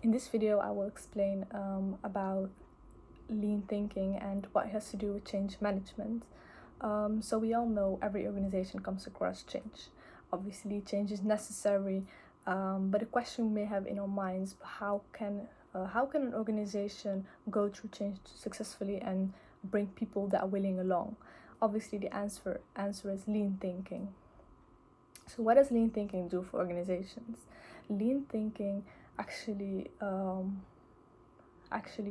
In this video, I will explain about lean thinking and what it has to do with change management. So we all know every organization comes across change. Obviously, change is necessary, but the question we may have in our minds: how can an organization go through change successfully and bring people that are willing along? Obviously, the answer is lean thinking. So what does lean thinking do for organizations? Lean thinking actually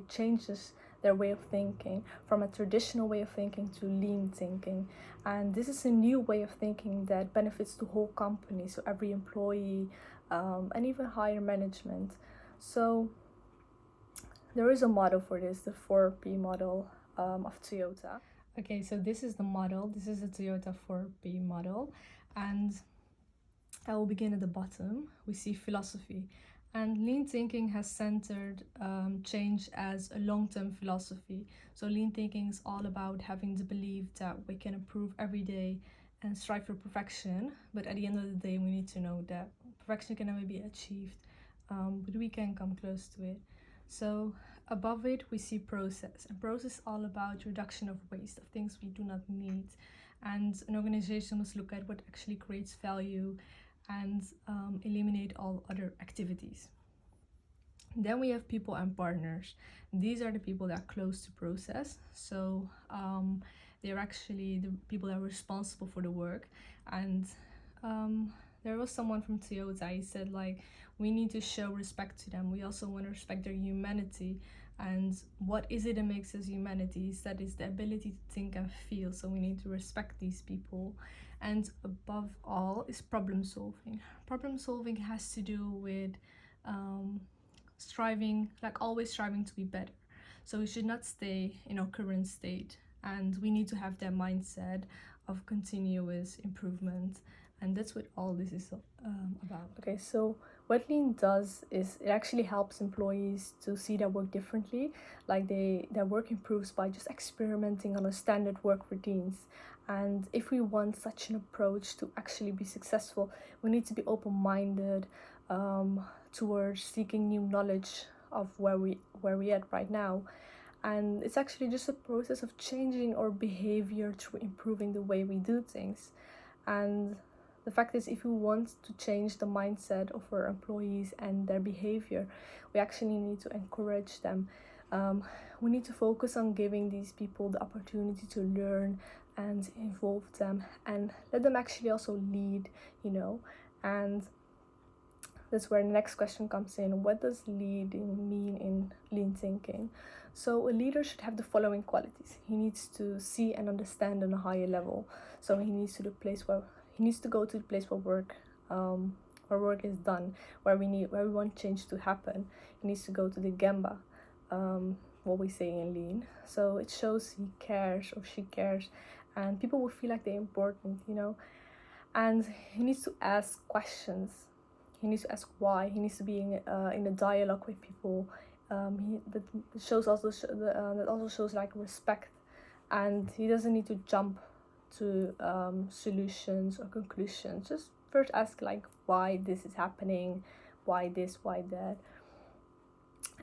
changes their way of thinking from a traditional way of thinking to lean thinking. And this is a new way of thinking that benefits the whole company, so every employee, and even higher management. So there is a model for this, the 4P model of Toyota. Okay, so this is the model. This is the Toyota 4P model. And I will begin at the bottom. We see philosophy. And lean thinking has centered change as a long-term philosophy. So lean thinking is all about having the belief that we can improve every day and strive for perfection. But at the end of the day, we need to know that perfection can never be achieved, but we can come close to it. So above it, we see process. And process is all about reduction of waste, of things we do not need. And an organization must look at what actually creates value and eliminate all other activities. Then we have people and partners. These are the people that are close to process. So they're actually the people that are responsible for the work. And there was someone from Toyota, he said, like, we need to show respect to them. We also want to respect their humanity. And what is it that makes us humanity? He said it's the ability to think and feel. So we need to respect these people. And above all is problem solving. Problem solving has to do with striving, like always striving to be better. So we should not stay in our current state, and we need to have that mindset of continuous improvement. And that's what all this is about. Okay, so what lean does is it actually helps employees to see their work differently. Like their work improves by just experimenting on a standard work routines. And if we want such an approach to actually be successful, we need to be open-minded towards seeking new knowledge of where we at right now. And it's actually just a process of changing our behavior through improving the way we do things. And the fact is, if we want to change the mindset of our employees and their behavior, we actually need to encourage them. We need to focus on giving these people the opportunity to learn and involve them and let them actually also lead, and that's where the next question comes in. What does leading mean in lean thinking? So a leader should have the following qualities. He needs to see and understand on a higher level. So he needs to go to the place where work is done, where we want change to happen. He needs to go to the Gemba, what we say in lean. So it shows he cares or she cares, and people will feel like they're important, And he needs to ask questions. He needs to ask why. He needs to be in a dialogue with people. That also shows like respect, and he doesn't need to jump to solutions or conclusions. Just first ask like why this is happening, why this, why that,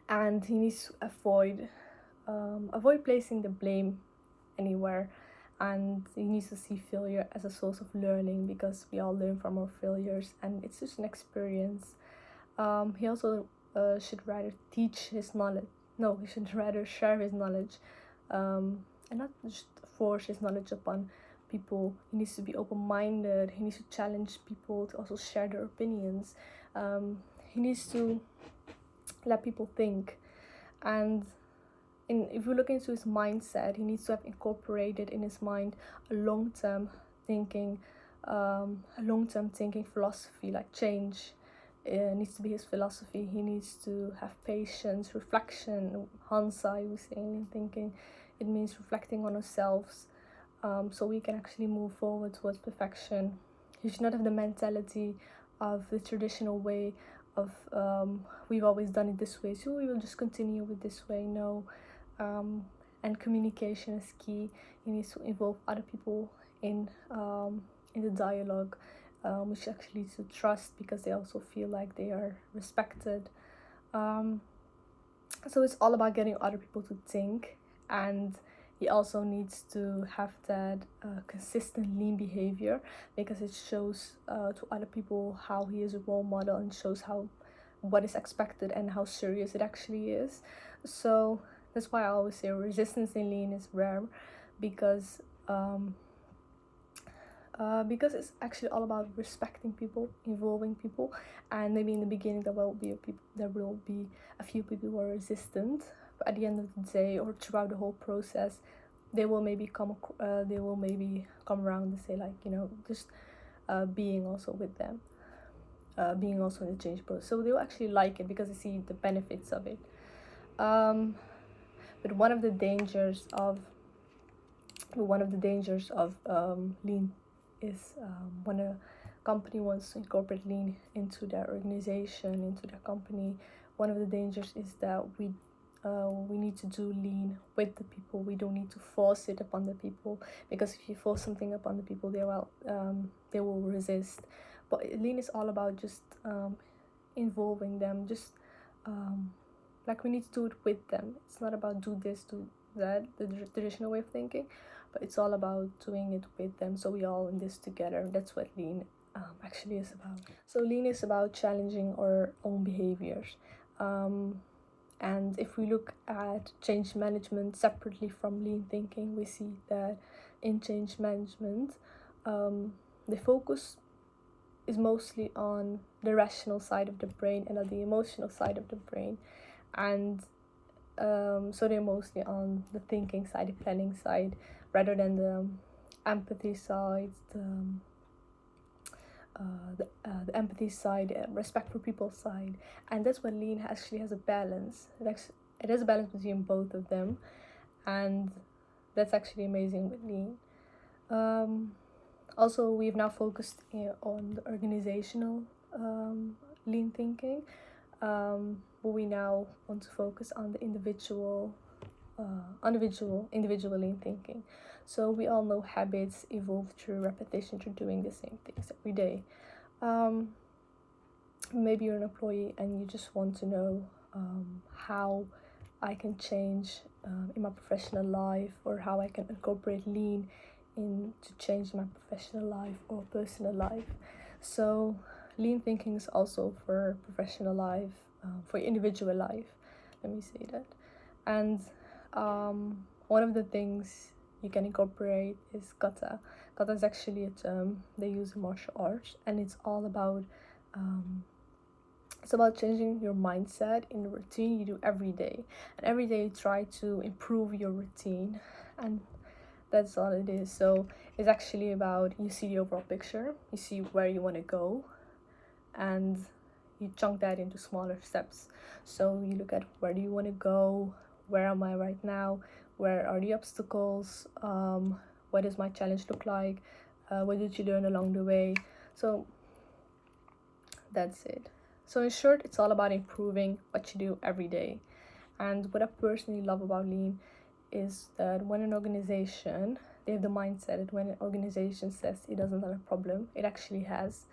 and he needs to avoid placing the blame anywhere. And he needs to see failure as a source of learning, because we all learn from our failures and it's just an experience. He also should rather teach his knowledge. No, he should rather share his knowledge, and not just force his knowledge upon people. He needs to be open-minded. He needs to challenge people to also share their opinions. He needs to let people think. And if you look into his mindset, he needs to have incorporated in his mind a long-term thinking philosophy. Like change needs to be his philosophy. He needs to have patience, reflection. Hansai, we say in thinking, it means reflecting on ourselves, so we can actually move forward towards perfection. You should not have the mentality of the traditional way of we've always done it this way, so we will just continue with this way. No. And communication is key. You need to involve other people in the dialogue, which actually leads to trust, because they also feel like they are respected. So it's all about getting other people to think, and he also needs to have that consistent lean behavior, because it shows to other people how he is a role model, and shows how what is expected and how serious it actually is. So that's why I always say resistance in lean is rare, because because it's actually all about respecting people, involving people, and maybe in the beginning there will be a few people who are resistant, but at the end of the day or throughout the whole process, they will maybe come around and say, like, you know, just being also with them, being also in the change process, so they will actually like it because they see the benefits of it. But one of the dangers of lean is when a company wants to incorporate lean into their organization, into their company. One of the dangers is that we need to do lean with the people. We don't need to force it upon the people, because if you force something upon the people, they will resist. But lean is all about just involving them, just like we need to do it with them. It's not about do this, do that, the traditional way of thinking, but it's all about doing it with them, so we all in this together. That's what lean actually is about. So lean is about challenging our own behaviors, and if we look at change management separately from lean thinking, we see that in change management, the focus is mostly on the rational side of the brain and on the emotional side of the brain, and so they're mostly on the thinking side, the planning side, rather than the empathy side, the empathy side, respect for people side. And that's when lean actually has a balance. It has a balance between both of them, and that's actually amazing with lean. Also, we've now focused on the organizational lean thinking, but we now want to focus on the individual lean thinking. So we all know habits evolve through repetition, through doing the same things every day. Maybe you're an employee and you just want to know how I can change in my professional life, or how I can incorporate lean to change my professional life or personal life. So lean thinking is also for professional life, for individual life, let me say that. And one of the things you can incorporate is kata. Kata is actually a term they use in martial arts, and it's all about changing your mindset in the routine you do every day. And every day you try to improve your routine, and that's all it is. So it's actually about, you see the overall picture, you see where you want to go, and you chunk that into smaller steps. So you look at, where do you want to go, where am I right now, where are the obstacles, what does my challenge look like, what did you learn along the way. So that's it. So in short, it's all about improving what you do every day. And what I personally love about lean is that when an organization, they have the mindset that when an organization says it doesn't have a problem, it actually has,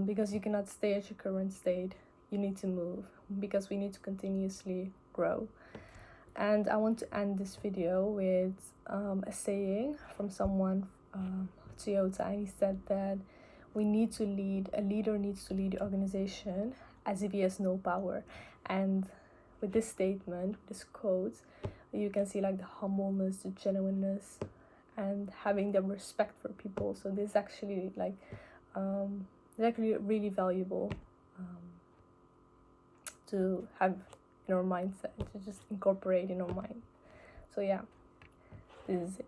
because you cannot stay at your current state. You need to move, because we need to continuously grow. And I want to end this video with a saying from someone, Toyota, and he said that a leader needs to lead the organization as if he has no power. And with this statement, this quote, you can see like the humbleness, the genuineness, and having the respect for people. So this is actually like really valuable to have in our mindset, to just incorporate in our mind. So yeah, this is it.